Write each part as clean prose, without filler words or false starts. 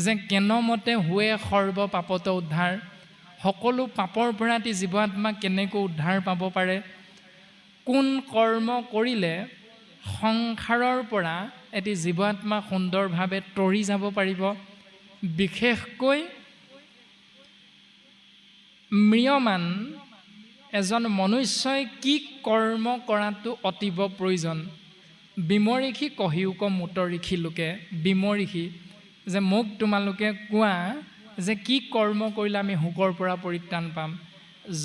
যে কেনমতে হুৱে সৰ্ব পাপত উদ্ধাৰ, সকলো পাপৰ পৰা এটি জীৱ আত্মা কেনেকৈ উদ্ধাৰ পাব পাৰে, কোন কৰ্ম কৰিলে সংসাৰৰ পৰা এটি জীৱ আত্মা সুন্দৰভাৱে তৰি যাব পাৰিব, বিশেষকৈ ম্ৰিয়মান এজন মনুষ্যই কি কৰ্ম কৰাটো অতীৱ প্ৰয়োজন। বিমঋষি কহিউক মুত ঋষি লোকে, বিমঋষি যে মোক তোমালোকে কোৱা যে কি কৰ্ম কৰিলে আমি শোকৰ পৰা পৰিত্ৰাণ পাম।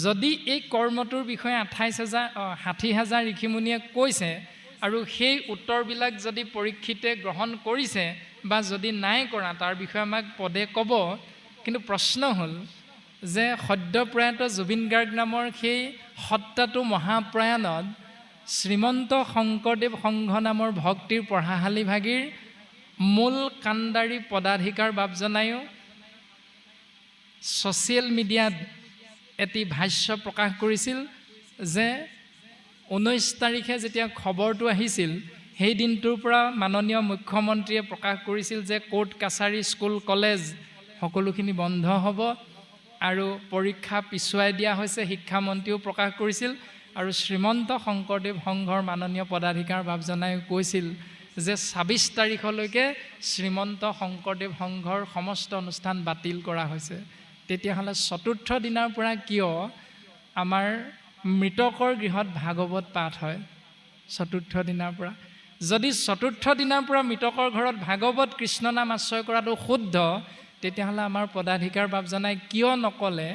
যদি এই কৰ্মটোৰ বিষয়ে 60,000 ঋষিমুনিয়ে কৈছে আৰু সেই উত্তৰবিলাক যদি পৰীক্ষিতে গ্ৰহণ কৰিছে বা যদি নাই কৰা তাৰ বিষয়ে আমাক পদে ক'ব। কিন্তু প্ৰশ্ন হ'ল যে সদ্যপ্ৰয়াত জুবিন গাৰ্গ নামৰ সেই সত্তাটো মহাপ্ৰয়াণত শ্ৰীমন্ত শংকৰদেৱ সংঘ নামৰ ভক্তিৰ পঢ়াশালী ভাগীৰ মূল কাণ্ডাৰী পদাধিকাৰ বাপজনায়ো ছ'চিয়েল মিডিয়াত এটি ভাষ্য প্ৰকাশ কৰিছিল যে 19 তাৰিখে যেতিয়া খবৰটো আহিছিল সেই দিনটোৰ পৰা মাননীয় মুখ্যমন্ত্ৰীয়ে প্ৰকাশ কৰিছিল যে কোৰ্ট কাছাৰী স্কুল কলেজ সকলোখিনি বন্ধ হ'ব আৰু পৰীক্ষা পিছুৱাই দিয়া হৈছে, শিক্ষামন্ত্ৰীও প্ৰকাশ কৰিছিল। আৰু শ্ৰীমন্ত শংকৰদেৱ সংঘৰ মাননীয় পদাধিকাৰ বাপজনাই কৈছিল যে 26 তাৰিখলৈকে শ্ৰীমন্ত শংকৰদেৱ সংঘৰ সমস্ত অনুষ্ঠান বাতিল কৰা হৈছে। তেতিয়াহ'লে চতুৰ্থ দিনাৰ পৰা কিয় আমাৰ মৃতকৰ গৃহত ভাগৱত পাঠ হয়? চতুৰ্থ দিনাৰ পৰা যদি চতুৰ্থ দিনাৰ পৰা মৃতকৰ ঘৰত ভাগৱত কৃষ্ণ নাম আশ্ৰয় কৰাটো শুদ্ধ, তেতিয়াহ'লে আমাৰ পদাধিকাৰ বাপজনাই কিয় নক'লে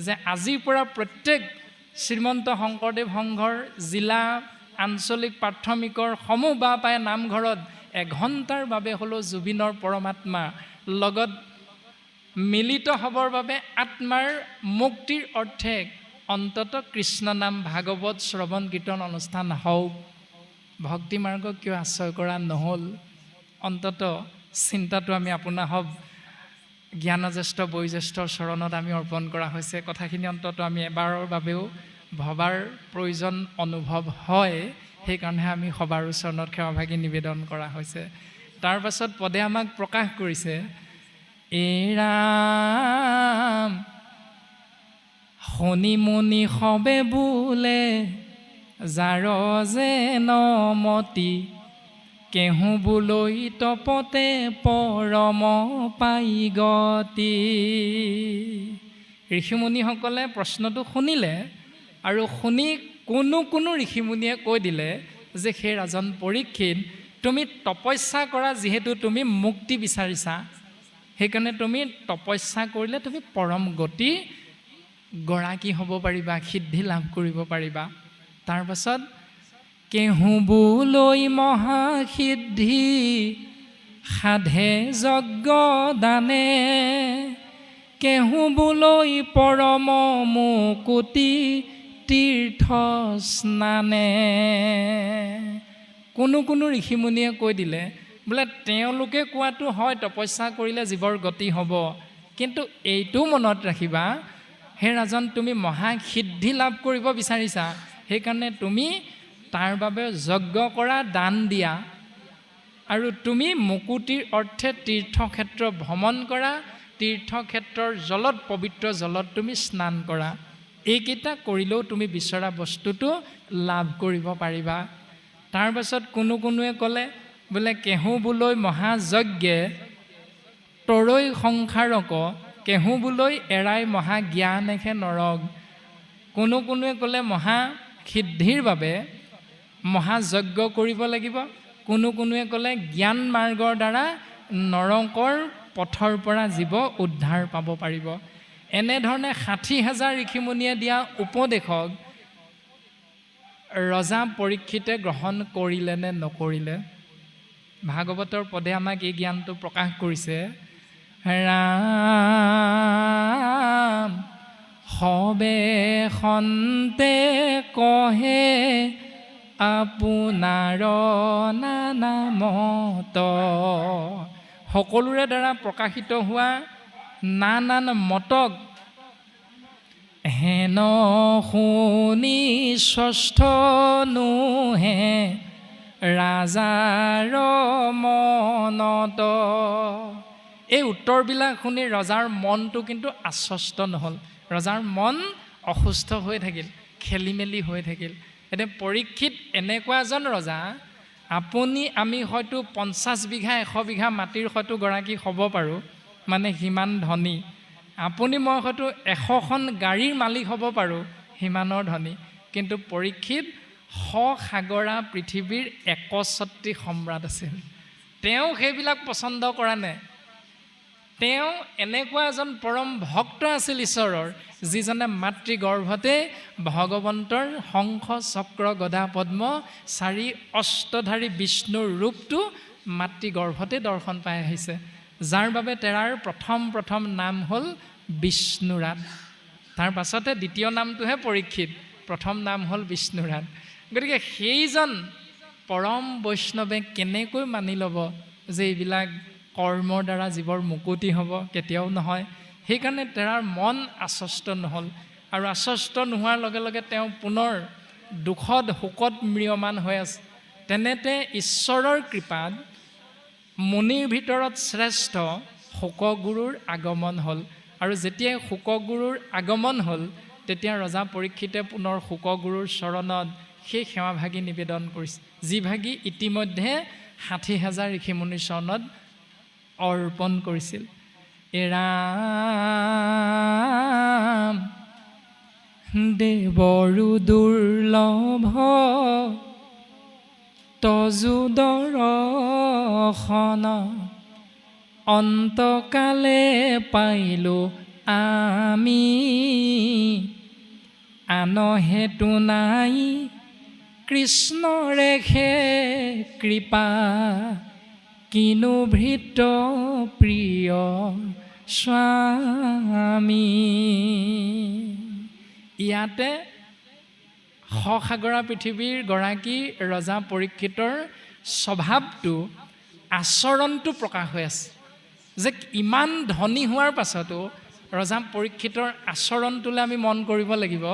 যে আজিৰ পৰা প্ৰত্যেক শ্ৰীমন্ত শংকৰদেৱ সংঘৰ জিলা আঞ্চলিক প্ৰাথমিকৰ সমূহ বা পায় নামঘৰত এঘণ্টাৰ বাবে হ'লেও জুবিনৰ পৰমাত্মা লগত মিলিত হ'বৰ বাবে আত্মাৰ মুক্তিৰ অৰ্থে অন্তত কৃষ্ণ নাম ভাগৱত শ্ৰৱণ কীৰ্তন অনুষ্ঠান হওক। ভক্তি মাৰ্গ কিয় আশ্ৰয় কৰা নহ'ল? অন্তত চিন্তাটো আমি আপোনাসৱ জ্ঞানজ্যেষ্ঠ বয়োজ্যেষ্ঠৰ চৰণত আমি অৰ্পণ কৰা হৈছে। কথাখিনি অন্তত আমি এবাৰৰ বাবেও ভবাৰ প্ৰয়োজন অনুভৱ হয়, সেইকাৰণেহে আমি সবাৰ চৰণত সেৱাভাগী নিবেদন কৰা হৈছে। তাৰ পাছত পদে আমাক প্ৰকাশ কৰিছে, ৰাম শনি মুনি সবে বোলে যাৰ যে নমতি, কেহু বোলৈ তপতে পৰম পাই গতি। ঋষিমুনিসকলে প্ৰশ্নটো শুনিলে আৰু শুনি কোনো ঋষিমুনিয়ে কৈ দিলে যে সেই ৰাজন পৰীক্ষিত, তুমি তপস্যা কৰা, যিহেতু তুমি মুক্তি বিচাৰিছা, সেইকাৰণে তুমি তপস্যা কৰিলে তুমি পৰম গতি গৰাকী হ'ব পাৰিবা, সিদ্ধি লাভ কৰিব পাৰিবা। তাৰ পাছত কেহু বোলৈ মহাসিদ্ধি সাধে যজ্ঞ দানে, কেহু বোলৈ পৰম মুকুতি তীৰ্থ স্নানে। কোনো ঋষিমুনিয়ে কৈ দিলে বোলে তেওঁলোকে কোৱাটো হয় তপস্যা কৰিলে জীৱৰ গতি হ'ব, কিন্তু এইটো মনত ৰাখিবা হে ৰাজন, তুমি মহাসিদ্ধি লাভ কৰিব বিচাৰিছা, সেইকাৰণে তুমি তাৰ বাবে যজ্ঞ কৰা, দান দিয়া, আৰু তুমি মুকুতিৰ অৰ্থে তীৰ্থক্ষেত্ৰ ভ্ৰমণ কৰা, তীৰ্থক্ষেত্ৰৰ জলত, পবিত্ৰ জলত তুমি স্নান কৰা। এইকেইটা কৰিলেও তুমি বিচৰা বস্তুটো লাভ কৰিব পাৰিবা। তাৰ পাছত কোনোৱে ক'লে বোলে কেহু বোলৈ মহাযজ্ঞে তৰৈ সংসাৰক, কেহু বোলৈ এৰাই মহাজ্ঞানেহে নৰক। কোনোৱে ক'লে মহাসিদ্ধিৰ বাবে মহাযজ্ঞ কৰিব লাগিব, কোনোৱে ক'লে জ্ঞান মাৰ্গৰ দ্বাৰা নৰকৰ পথৰ পৰা জীৱ উদ্ধাৰ পাব পাৰিব। এনেধৰণে 60,000 ঋষিমুনিয়ে দিয়া উপদেশক ৰজা পৰীক্ষিতে গ্ৰহণ কৰিলে নে নকৰিলে? ভাগৱতৰ পদে আমাক এই জ্ঞানটো প্ৰকাশ কৰিছে, ৰাম সবে সন্তে কহে আপোনাৰ নামত। সকলোৰে দ্বাৰা প্ৰকাশিত হোৱা নানান মতক হেন শুনি ষষ্ঠ নোহে ৰাজাৰ মনত। এই উত্তৰবিলাক শুনি ৰজাৰ মনটো কিন্তু আশ্বস্ত নহ'ল। ৰজাৰ মন অসুস্থ হৈ থাকিল, খেলি মেলি হৈ থাকিল। এতিয়া পৰীক্ষিত এনেকুৱা এজন ৰজা, আপুনি আমি হয়তো 50 বিঘা 100 বিঘা মাটিৰ হয়তো গৰাকী হ'ব পাৰোঁ, মানে সিমান ধনী। আপুনি মই হয়তো 100খন গাড়ীৰ মালিক হ'ব পাৰোঁ, সিমানৰ ধনী। কিন্তু পৰীক্ষিত সাগৰা পৃথিৱীৰ 61 সম্ৰাট আছিল। তেওঁ সেইবিলাক পচন্দ কৰা নাই। তেওঁ এনেকুৱা এজন পৰম ভক্ত আছিল ঈশ্বৰৰ, যিজনে মাতৃগৰ্ভতে ভগৱন্তৰ শংখ চক্ৰ গদা পদ্ম 4 অষ্টধাৰী বিষ্ণুৰ ৰূপটো মাতৃগৰ্ভতে দৰ্শন পাই আহিছে, যাৰ বাবে তেৰাৰ প্ৰথম নাম হ'ল বিষ্ণুৰাত। তাৰ পাছতে দ্বিতীয় নামটোহে পৰীক্ষিত, প্ৰথম নাম হ'ল বিষ্ণুৰাত। গতিকে সেইজন পৰম বৈষ্ণৱে কেনেকৈ মানি ল'ব যে এইবিলাক কৰ্মৰ দ্বাৰা জীৱৰ মুকুতি হ'ব? কেতিয়াও নহয়। সেইকাৰণে তেৰাৰ মন আশ্বস্ত নহ'ল, আৰু আশ্বস্ত নোহোৱাৰ লগে লগে তেওঁ পুনৰ দুখত শোকত ম্ৰিয়মান হৈ আছে। তেনেতে ঈশ্বৰৰ কৃপাত মুনিৰ ভিতৰত শ্ৰেষ্ঠ শোকগুৰুৰ আগমন হ'ল, আৰু যেতিয়াই শোকগুৰুৰ আগমন হ'ল তেতিয়া ৰজা পৰীক্ষিতে পুনৰ শোকগুৰুৰ চৰণত সেই সেৱাভাগী নিবেদন কৰিছে, যি ভাগী ইতিমধ্যে 60,000 ঋষিমুনিৰ চৰণত অৰ্পণ কৰিছিল। ৰাম দেৱৰু দুৰ্লভ তজু দৰ্শন, অন্তকালে পাইলো আমি, আন হেতু নাই কৃষ্ণৰে হে কৃপা, কিনো ভৃত প্ৰিয় স্বামী। ইয়াতে সাগৰা পৃথিৱীৰ গৰাকী ৰজা পৰীক্ষিতৰ স্বভাৱটো, আচৰণটো প্ৰকাশ হৈ আছে, যে ইমান ধনী হোৱাৰ পাছতো ৰজা পৰীক্ষিতৰ আচৰণটোলৈ আমি মন কৰিব লাগিব,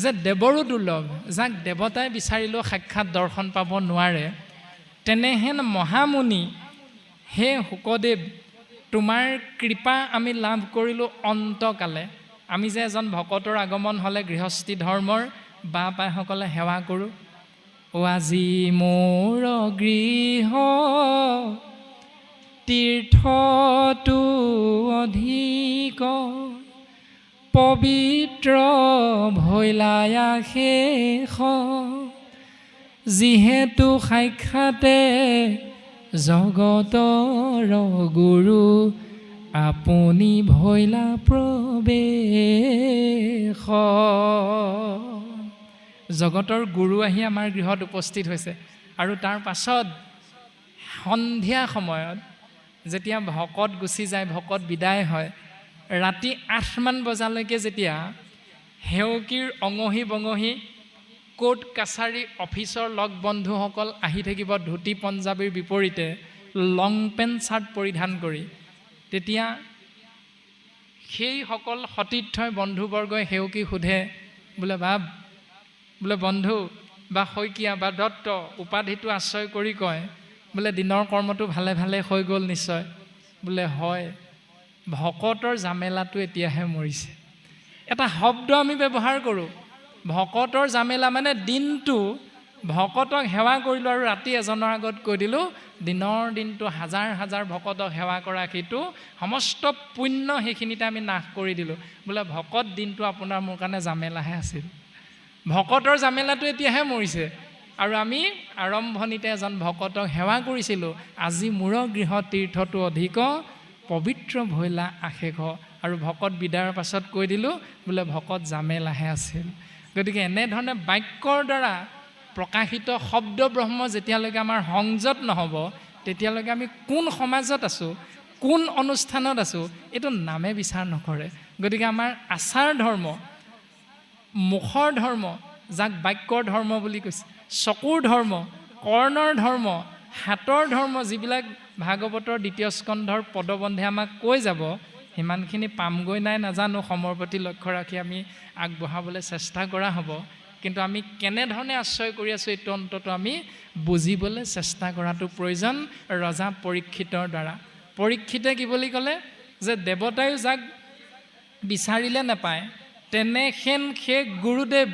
যে দেৱৰো দুৰ্লভ, যাক দেৱতাই বিচাৰিলেও সাক্ষাৎ দৰ্শন পাব নোৱাৰে, তেনেহেন মহামুনি হে শুকদেৱ, তোমাৰ কৃপা আমি লাভ কৰিলোঁ অন্তকালে। আমি যে এজন ভকতৰ আগমন হ'লে গৃহস্থী ধৰ্মৰ বা পাইসকলে সেৱা কৰোঁ। আজি মোৰ গৃহ তীৰ্থটো অধিক, পবিত্ৰ ভৈলায়া শেষ, যিহেতু সাক্ষাতে জগতৰ গুৰু, আপুনি ভৈলা প্ৰৱেশ। জগতৰ গুৰু আহি আমাৰ গৃহত উপস্থিত হৈছে। আৰু তাৰ পাছত সন্ধিয়া সময়ত যেতিয়া ভকত গুচি যায়, ভকত বিদায় হয়, ৰাতি 8মান বজালৈকে যেতিয়া সেৱকীৰ অঙহী বঙহী, কোৰ্ট কাছাৰী অফিচৰ লগ বন্ধুসকল আহি থাকিব ধুতি পঞ্জাবীৰ বিপৰীতে লং পেণ্ট চাৰ্ট পৰিধান কৰি, তেতিয়া সেইসকল সতীৰ্থই বন্ধুবৰ্গই সেৱকী সোধে, বোলে বাপ, বোলে বন্ধু বা শইকীয়া বা দত্ত উপাধিটো আশ্ৰয় কৰি কয়, বোলে দিনৰ কৰ্মটো ভালে ভালে হৈ গ'ল নিশ্চয়? বোলে হয়, ভকতৰ জামেলাটো এতিয়াহে মৰিছে। এটা শব্দ আমি ব্যৱহাৰ কৰোঁ, ভকতৰ জামেলা, মানে দিনটো ভকতক সেৱা কৰিলোঁ আৰু ৰাতি এজনৰ আগত কৈ দিলোঁ, দিনৰ দিনটো হাজাৰ হাজাৰ ভকতক সেৱা কৰা সেইটো সমস্ত পুণ্য সেইখিনিতে আমি নাশ কৰি দিলোঁ। বোলে ভকত দিনটো আপোনাৰ মোৰ কাৰণে জামেলাহে আছিল, ভকতৰ জামেলাটো এতিয়াহে মৰিছে। আৰু আমি আৰম্ভণিতে এজন ভকতক সেৱা কৰিছিলোঁ, আজি মূৰ গৃহ তীৰ্থটো অধিক, পবিত্ৰ ভৈলা আশেষ। আৰু ভকত বিদায়ৰ পাছত কৈ দিলোঁ, বোলে ভকত জামেলাহে আছিল। গতিকে এনেধৰণে বাক্যৰ দ্বাৰা প্ৰকাশিত শব্দ ব্ৰহ্ম যেতিয়ালৈকে আমাৰ সংযত নহ'ব, তেতিয়ালৈকে আমি কোন সমাজত আছোঁ, কোন অনুষ্ঠানত আছোঁ, এইটো নামে বিচাৰ নকৰে। গতিকে আমাৰ আচাৰ ধৰ্ম, মুখৰ ধৰ্ম, যাক বাক্যৰ ধৰ্ম বুলি কৈছে, চকুৰ ধৰ্ম, কৰ্ণৰ ধৰ্ম, হাতৰ ধৰ্ম, যিবিলাক ভাগৱতৰ 2য় স্কন্ধৰ পদবন্ধে আমাক কৈ যাব, সিমানখিনি পামগৈ নাই নাজানো। সময়ৰ প্ৰতি লক্ষ্য ৰাখি আমি আগবঢ়াবলৈ চেষ্টা কৰা হ'ব, কিন্তু আমি কেনেধৰণে আশ্ৰয় কৰি আছোঁ এইটো অন্তত আমি বুজিবলৈ চেষ্টা কৰাটো প্ৰয়োজন। ৰজা পৰীক্ষিতৰ দ্বাৰা পৰীক্ষিতে কি বুলি ক'লে যে দেৱতায়ো যাক বিচাৰিলে নাপায় তেনেহেন সেই গুৰুদেৱ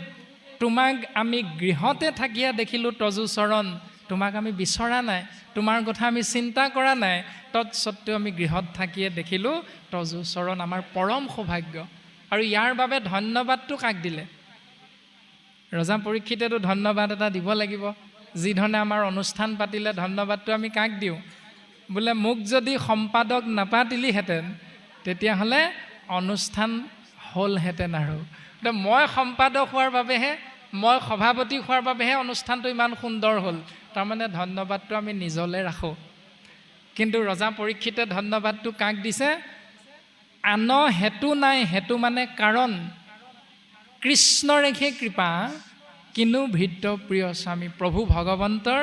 তোমাক আমি গৃহতে থাকিয়া দেখিলোঁ তজু চৰণ, তোমাক আমি বিচৰা নাই, তোমাৰ কথা আমি চিন্তা কৰা নাই, তৎসত্বেও আমি গৃহত থাকিয়ে দেখিলোঁ তজু চৰণ। আমাৰ পৰম সৌভাগ্য। আৰু ইয়াৰ বাবে ধন্যবাদটো কাক দিলে? ৰজা পৰীক্ষিতেতো ধন্যবাদ এটা দিব লাগিব। যিধৰণে আমাৰ অনুষ্ঠান পাতিলে ধন্যবাদটো আমি কাক দিওঁ? বোলে মোক যদি সম্পাদক নাপাতিলিহেঁতেন তেতিয়াহ'লে অনুষ্ঠান হ'লহেঁতেন। আৰু মই সম্পাদক হোৱাৰ বাবেহে, মই সভাপতি হোৱাৰ বাবেহে অনুষ্ঠানটো ইমান সুন্দৰ হ'ল। তাৰমানে ধন্যবাদটো আমি নিজলৈ ৰাখোঁ। কিন্তু ৰজা পৰীক্ষিতে ধন্যবাদটো কাক দিছে? আন হেতু নাই, হেতু মানে কাৰণ, কৃষ্ণৰেখে কৃপা কিনো ভৃত্য প্ৰিয় স্বামী। প্ৰভু ভগৱন্তৰ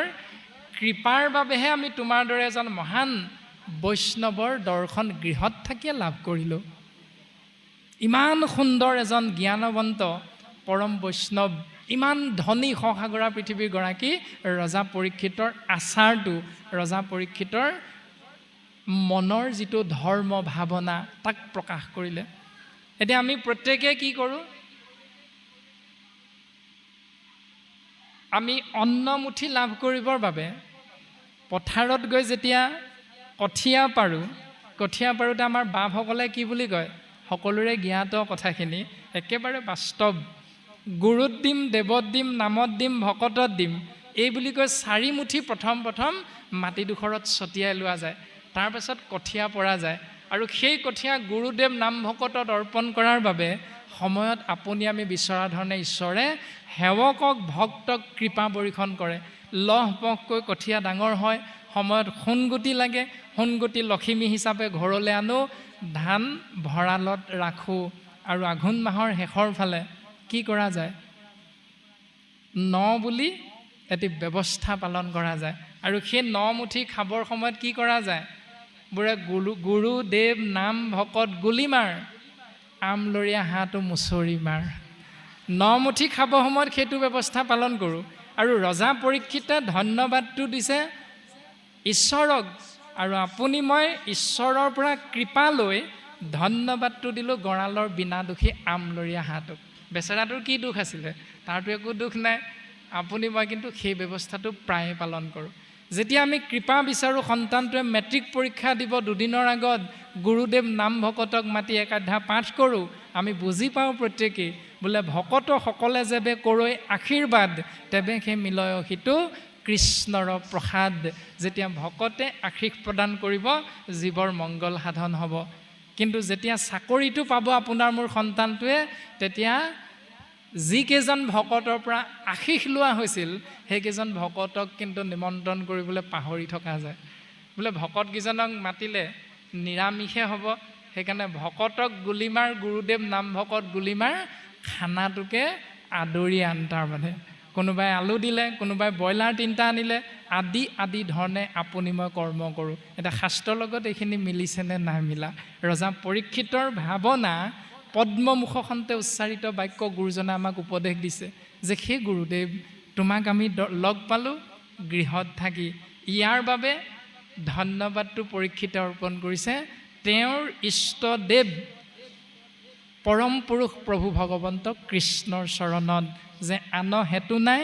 কৃপাৰ বাবেহে আমি তোমাৰ দৰে এজন মহান বৈষ্ণৱৰ দৰ্শন গৃহত থাকিয়ে লাভ কৰিলোঁ। ইমান সুন্দৰ এজন জ্ঞানৱন্ত পৰম বৈষ্ণৱ, ইমান ধনী সসাগৰা পৃথিৱীৰ গৰাকী ৰজা পৰীক্ষিতৰ আচাৰটো, ৰজা পৰীক্ষিতৰ মনৰ যিটো ধৰ্ম ভাৱনা তাক প্ৰকাশ কৰিলে। এতিয়া আমি প্ৰত্যেকে কি কৰোঁ? আমি অন্নমুঠি লাভ কৰিবৰ বাবে পথাৰত গৈ যেতিয়া কঠীয়া পাৰোঁ, কঠীয়া পাৰোঁতে আমাৰ বাপসকলে কি বুলি কয়? সকলোৰে জ্ঞাত কথাখিনি, একেবাৰে বাস্তৱ। গুৰুত দিম, দেৱত দিম, নামত দিম, ভকতত দিম, এই বুলি কৈ 4 মুঠি প্ৰথম মাটিডোখৰত ছটিয়াই লোৱা যায়। তাৰপাছত কঠীয়া পৰা যায়। আৰু সেই কঠীয়া গুৰুদেৱ নাম ভকতত অৰ্পণ কৰাৰ বাবে সময়ত আপুনি আমি বিচৰা ধৰণে ঈশ্বৰে সেৱকক ভক্তক কৃপা বৰ্ষণ কৰে। লহপহকৈ কঠীয়া ডাঙৰ হয়। সময়ত সোণগুটি লাগে, সোণগুটি লখিমী হিচাপে ঘৰলৈ আনো, ধান ভঁৰালত ৰাখোঁ। আৰু আঘোণ মাহৰ শেষৰ ফালে কি কৰা যায়? ন বুলি এটি ব্যৱস্থা পালন কৰা যায়। আৰু সেই 9 মুঠি খাবৰ সময়ত কি কৰা যায়? বোৰে গুৰুদেৱ নাম ভকত গুলিমাৰ, আমলৰীয়া হাঁহটো মুচৰি মাৰ। 9 মুঠি খাব সময়ত সেইটো ব্যৱস্থা পালন কৰোঁ। আৰু ৰজা পৰীক্ষিতে ধন্যবাদটো দিছে ঈশ্বৰক, আৰু আপুনি মই ঈশ্বৰৰ পৰা কৃপা লৈ ধন্যবাদটো দিলোঁ গঁৰালৰ বিনা দোষী আমলৰীয়া হাঁহটোক। বেচেৰাটোৰ কি দুখ আছিলে? তাৰতো একো দুখ নাই। আপুনি মই কিন্তু সেই ব্যৱস্থাটো প্ৰায়ে পালন কৰোঁ। যেতিয়া আমি কৃপা বিচাৰোঁ, সন্তানটোৱে মেট্ৰিক পৰীক্ষা দিব 2 দিনৰ আগত গুৰুদেৱ নাম ভকতক মাতি একাধ্যা পাঠ কৰোঁ। আমি বুজি পাওঁ প্ৰত্যেকেই, বোলে ভকতসকলে যেবে কৰৈ আশীৰ্বাদ, তেবে সেই মিলয় সিটো কৃষ্ণৰ প্ৰসাদ। যেতিয়া ভকতে আশীষ প্ৰদান কৰিব, জীৱৰ মংগল সাধন হ'ব। কিন্তু যেতিয়া চাকৰিটো পাব আপোনাৰ মোৰ সন্তানটোৱে, তেতিয়া যিকেইজন ভকতৰ পৰা আশীষ লোৱা হৈছিল, সেইকেইজন ভকতক কিন্তু নিমন্ত্ৰণ কৰিবলৈ পাহৰি থকা যায়। বোলে ভকতকেইজনক মাতিলে নিৰামিষে হ'ব, সেইকাৰণে ভকতক গুলিমাৰ, গুৰুদেৱ নাম ভকত গুলিমাৰ খানাটোকে আদৰি আন। তাৰমানে কোনোবাই আলু দিলে, কোনোবাই ব্ৰইলাৰ 3টা আনিলে, আদি ধৰণে আপুনি মই কৰ্ম কৰোঁ। এতিয়া শাস্ত্ৰৰ লগত এইখিনি মিলিছেনে নাই মিলা? ৰজা পৰীক্ষিতৰ ভাৱনা পদ্মমুখখনতে উচ্চাৰিত বাক্য গুৰুজনে আমাক উপদেশ দিছে যে সেই গুৰুদেৱ তোমাক আমি লগ পালোঁ গৃহত থাকি। ইয়াৰ বাবে ধন্যবাদটো পৰীক্ষিতে অৰ্পণ কৰিছে তেওঁৰ ইষ্টদেৱ পৰম পুৰুষ প্ৰভু ভগৱন্ত কৃষ্ণৰ চৰণত, যে আন হেতু নাই,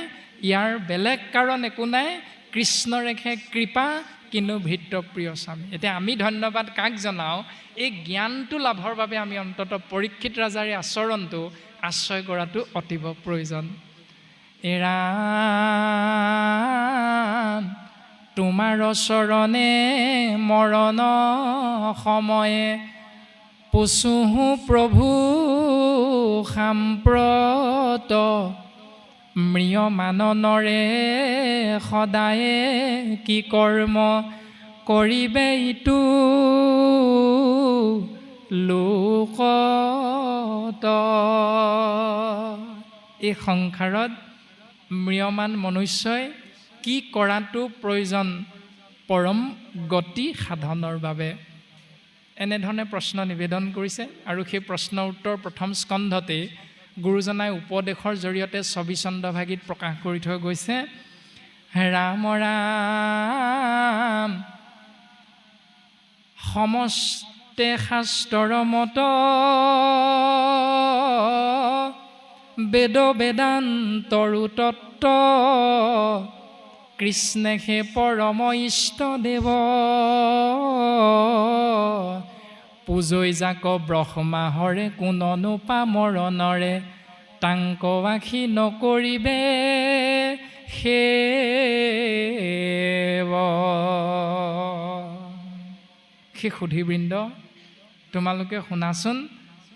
ইয়াৰ বেলেগ কাৰণ একো নাই, কৃষ্ণৰেখে কৃপা কিনো ভৃত্য প্ৰিয় স্বামী। এতিয়া আমি ধন্যবাদ কাক জনাওঁ? এই জ্ঞানটো লাভৰ বাবে আমি অন্তত পৰীক্ষিত ৰাজাৰ এই আচৰণটো আশ্ৰয় কৰাটো অতীৱ প্ৰয়োজন। এৰা তোমাৰ চৰণে মৰণ সময়ে, পুচুহু প্ৰভু সাম্প্ৰত, মৃয়মাননৰে সদায়ে কি কৰ্ম, কৰিবে ইটো লোকত। এই সংসাৰত ম্ৰিয়মান মনুষ্যই কি কৰাটো প্ৰয়োজন পৰম গতি সাধনৰ বাবে? এনেধৰণে প্ৰশ্ন নিবেদন কৰিছে। আৰু সেই প্ৰশ্নৰ উত্তৰ প্ৰথম স্কন্ধতেই গুৰুজনাই উপদেশৰ জৰিয়তে ছবিচন্দ্ৰভাগীত প্ৰকাশ কৰি থৈ গৈছে। ৰাম ৰাম সমস্তে শাস্ত্ৰৰ মত বেদ বেদান্তৰো তত্ত্ব কৃষ্ণে হে পৰম ইষ্ট দেৱ পূজৈ যাক ব্ৰহ্মা হৰে কোননো পামৰণৰে তাংক আখি নকৰিবে সেৱ। সেই সুধীবৃন্দ, তোমালোকে শুনাচোন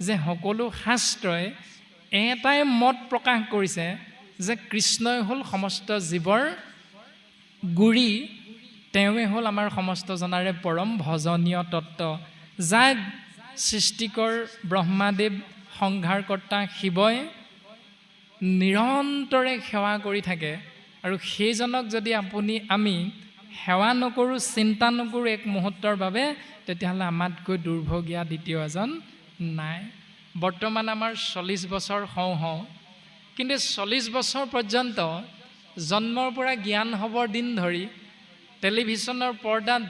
যে সকলো শাস্ত্ৰই এটাই মত প্ৰকাশ কৰিছে যে কৃষ্ণই হ'ল সমস্ত জীৱৰ গুৰি, তেওঁৱে হ'ল আমাৰ সমস্ত জনাৰে পৰম ভজনীয় তত্ত্ব, যাক সৃষ্টিকৰ ব্ৰহ্মাদেৱ সংহাৰকৰ্তা শিৱই নিৰন্তৰে সেৱা কৰি থাকে। আৰু সেইজনক যদি আমি সেৱা নকৰোঁ, চিন্তা নকৰোঁ এক মুহূৰ্তৰ বাবে, তেতিয়াহ'লে আমাতকৈ দুৰ্ভগীয়া দ্বিতীয় এজন নাই। বৰ্তমান আমাৰ 40 বছৰ হওঁ, কিন্তু 40 বছৰ পৰ্যন্ত জন্মৰ পৰা জ্ঞান হ'বৰ দিন ধৰি টেলিভিশ্যনৰ পৰ্দাত,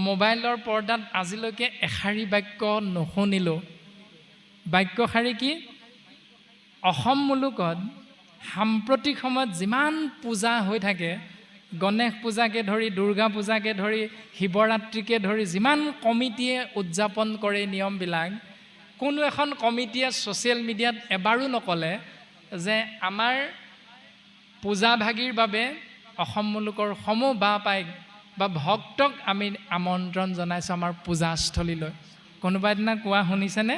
মোবাইলৰ পৰ্দাত আজিলৈকে এষাৰি বাক্য নুশুনিলোঁ। বাক্যশাৰী কি? অসম মুলুকত সাম্প্ৰতিক সময়ত যিমান পূজা হৈ থাকে, গণেশ পূজাকে ধৰি, দুৰ্গা পূজাকে ধৰি, শিৱৰাত্ৰিকে ধৰি যিমান কমিটিয়ে উদযাপন কৰে নিয়মবিলাক, কোনো এখন কমিটিয়ে ছ'চিয়েল মিডিয়াত এবাৰো নক'লে যে আমাৰ পূজাভাগীৰ বাবে অসম মুলুকৰ সমূহ বাপাইক বা ভক্তক আমি আমন্ত্ৰণ জনাইছোঁ আমাৰ পূজাস্থলীলৈ। কোনোবা এদিনা কোৱা শুনিছেনে?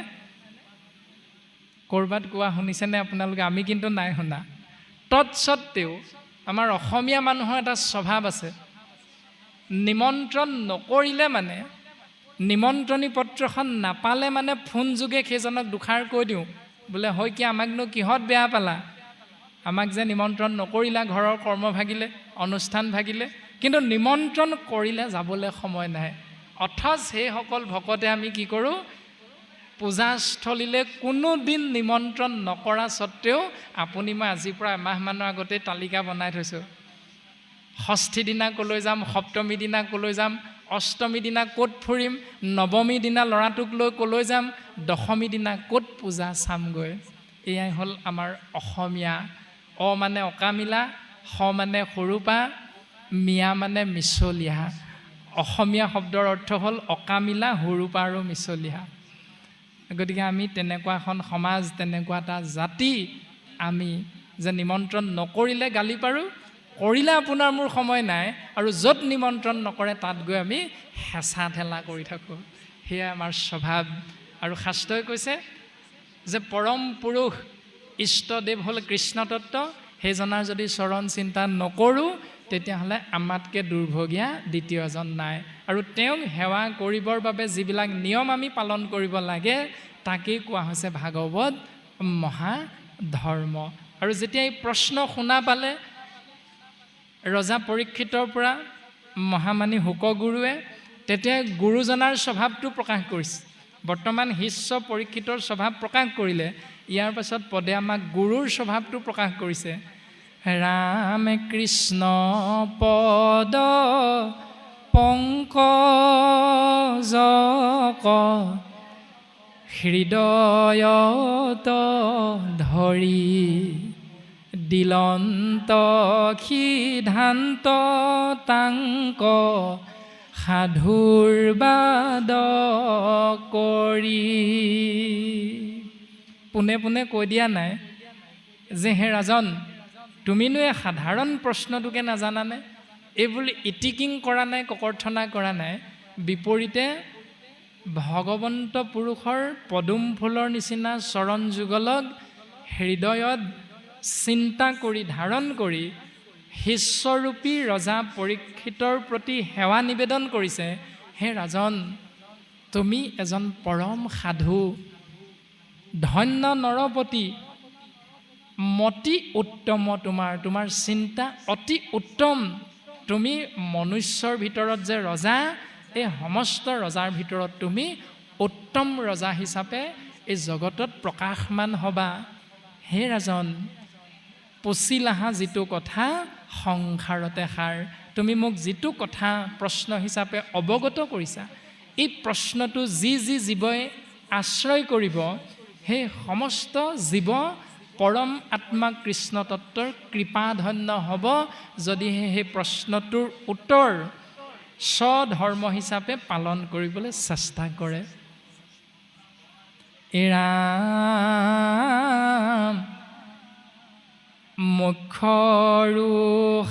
ক'ৰবাত কোৱা শুনিছেনে আপোনালোকে? আমি কিন্তু নাই শুনা। তৎসত্ত্বেও আমাৰ অসমীয়া মানুহৰ এটা স্বভাৱ আছে, নিমন্ত্ৰণ নকৰিলে মানে, নিমন্ত্ৰণী পত্ৰখন নাপালে মানে ফোন যোগে সেইজনক দুষাৰ কৈ দিওঁ, বোলে হয় কি আমাকনো কিহত বেয়া পালা, আমাক যে নিমন্ত্ৰণ নকৰিলা ঘৰৰ কৰ্ম ভাগিলে, অনুষ্ঠান ভাগিলে, কিন্তু নিমন্ত্ৰণ কৰিলে যাবলৈ সময় নাই। অথচ সেইসকল ভকতে আমি কি কৰোঁ, পূজাস্থলীলৈ কোনো দিন নিমন্ত্ৰণ নকৰা স্বত্তেও, আপুনি মই আজিৰ পৰা এমাহমানৰ আগতে তালিকা বনাই থৈছোঁ, ষষ্ঠী দিনা ক'লৈ যাম, সপ্তমী দিনা ক'লৈ যাম, অষ্টমী দিনা ক'ত ফুৰিম, নৱমী দিনা ল'ৰাটোক লৈ ক'লৈ যাম, দশমী দিনা ক'ত পূজা চামগৈ। এয়াই হ'ল আমাৰ অসমীয়া। অ মানে অকামিলা, স মানে সৰুপা, মিয়া মানে মিছলীয়া। অসমীয়া শব্দৰ অৰ্থ হ'ল অকামিলা, সৰুপা আৰু মিছলীয়া। গতিকে আমি তেনেকুৱা এখন সমাজ, তেনেকুৱা এটা জাতি, আমি যে নিমন্ত্ৰণ নকৰিলে গালি পাৰোঁ, কৰিলে আপোনাৰ মোৰ সময় নাই, আৰু য'ত নিমন্ত্ৰণ নকৰে তাত গৈ আমি হেঁচা ঠেলা কৰি থাকোঁ। সেয়া আমাৰ স্বভাৱ। আৰু শাস্ত্ৰই কৈছে যে পৰম পুৰুষ ইষ্টদেৱ হ'ল কৃষ্ণ তত্ত্ব, সেইজনাৰ যদি চৰণ চিন্তা নকৰোঁ, তেতিয়াহ'লে আমাতকৈ দুৰ্ভগীয়া দ্বিতীয় এজন নাই। আৰু তেওঁক সেৱা কৰিবৰ বাবে যিবিলাক নিয়ম আমি পালন কৰিব লাগে, তাকেই কোৱা হৈছে ভাগৱত মহাধৰ্ম। আৰু যেতিয়া এই প্ৰশ্ন শুনা পালে ৰজা পৰীক্ষিতৰ পৰা মহামানী শুকগুৰুৱে, তেতিয়া গুৰুজনাৰ স্বভাৱটো প্ৰকাশ কৰিছে। বৰ্তমান শিষ্য পৰীক্ষিতৰ স্বভাৱ প্ৰকাশ কৰিলে, ইয়াৰ পাছত পদে আমাক গুৰুৰ স্বভাৱটো প্ৰকাশ কৰিছে। ৰাম কৃষ্ণ পদ পংকজক হৃদয়ত ধৰি দিলন্ত সিদ্ধান্ত তাংক সাধুৰ বাদ কৰি। পোনে পোনে কৈ দিয়া নাই যে হে ৰাজন, তুমিনো এই সাধাৰণ প্ৰশ্নটোকে নাজানানে? এই বুলি ইটিকিং কৰা নাই, ককৰ্থনা কৰা নাই। বিপৰীতে ভগৱন্ত পুৰুষৰ পদুম ফুলৰ নিচিনা চৰণ যুগলক হৃদয়ত চিন্তা কৰি, ধাৰণ কৰি, শিষ্যৰূপী ৰজা পৰীক্ষিতৰ প্ৰতি সেৱা নিবেদন কৰিছে। হে ৰাজন, তুমি এজন পৰম সাধু, ধন্য নৰপতি, মতি উত্তম, তোমাৰ চিন্তা অতি উত্তম। তুমি মনুষ্যৰ ভিতৰত যে ৰজা, এই সমস্ত ৰজাৰ ভিতৰত তুমি উত্তম ৰজা হিচাপে এই জগতত প্ৰকাশমান হ'বা। হে ৰাজন, পচিলাহা যিটো কথা সংসাৰতে সাৰ, তুমি মোক যিটো কথা প্ৰশ্ন হিচাপে অৱগত কৰিছা, এই প্ৰশ্নটো যি জীৱই আশ্ৰয় কৰিব সেই সমস্ত জীৱ পৰম আত্মা কৃষ্ণ তত্ত্বৰ কৃপাধন্য হ'ব, যদিহে সেই প্ৰশ্নটোৰ উত্তৰ স্বধৰ্ম হিচাপে পালন কৰিবলৈ চেষ্টা কৰে। ৰাম মুখ্যৰু